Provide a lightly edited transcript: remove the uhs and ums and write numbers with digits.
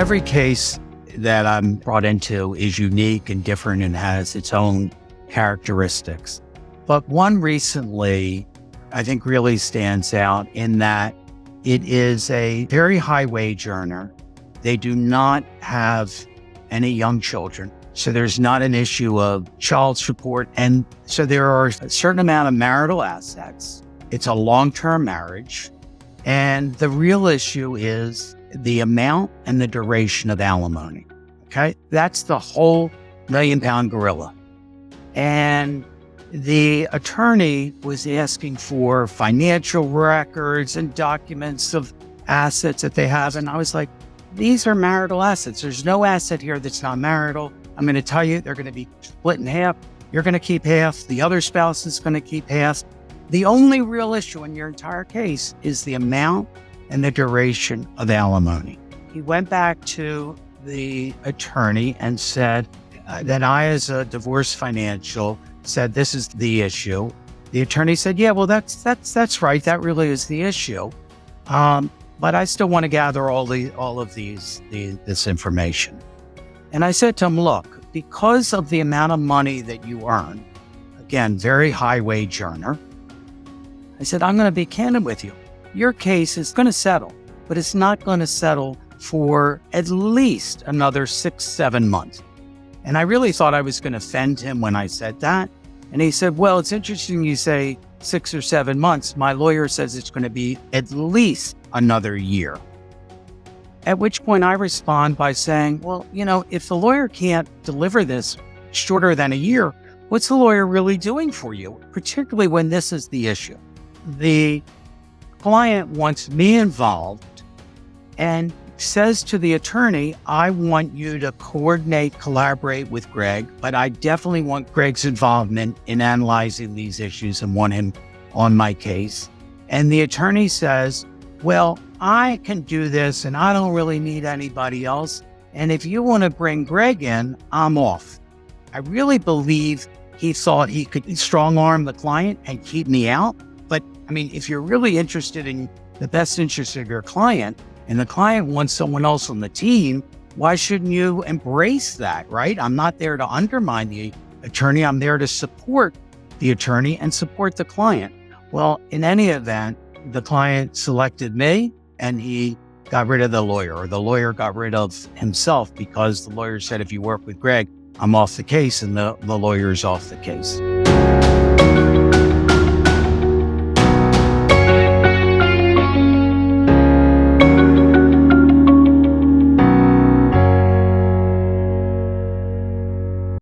Every case that I'm brought into is unique and different and has its own characteristics. But one recently, I think really stands out in that it is a very high wage earner. They do not have any young children. So there's not an issue of child support. And so there are a certain amount of marital assets. It's a long-term marriage. And the real issue is the amount and the duration of alimony. Okay. That's the whole million-pound gorilla. And the attorney was asking for financial records and documents of assets that they have. And I was like, these are marital assets. There's no asset here that's not marital. I'm going to tell you, they're going to be split in half. You're going to keep half. The other spouse is going to keep half. The only real issue in your entire case is the amount and the duration of alimony. He went back to the attorney and said that I, as a divorce financial, said this is the issue. The attorney said, yeah, well, that's right. That really is the issue. But I still want to gather all of this information. And I said to him, look, because of the amount of money that you earn, again, very high wage earner, I said, I'm going to be candid with you. Your case is going to settle, but it's not going to settle for at least another 6-7 months. And I really thought I was going to offend him when I said that. And he said, well, it's interesting you say 6 or 7 months. My lawyer says it's going to be at least another year. At which point I respond by saying, well, if the lawyer can't deliver this shorter than a year, what's the lawyer really doing for you, particularly when this is the issue? The client wants me involved and says to the attorney, I want you to collaborate with Greg, but I definitely want Greg's involvement in analyzing these issues and want him on my case. And the attorney says, well, I can do this and I don't really need anybody else. And if you want to bring Greg in, I'm off. I really believe he thought he could strong arm the client and keep me out. But I mean, if you're really interested in the best interest of your client and the client wants someone else on the team, why shouldn't you embrace that, right? I'm not there to undermine the attorney. I'm there to support the attorney and support the client. Well, in any event, the client selected me and he got rid of the lawyer, or the lawyer got rid of himself because the lawyer said, if you work with Greg, I'm off the case, and the lawyer's off the case.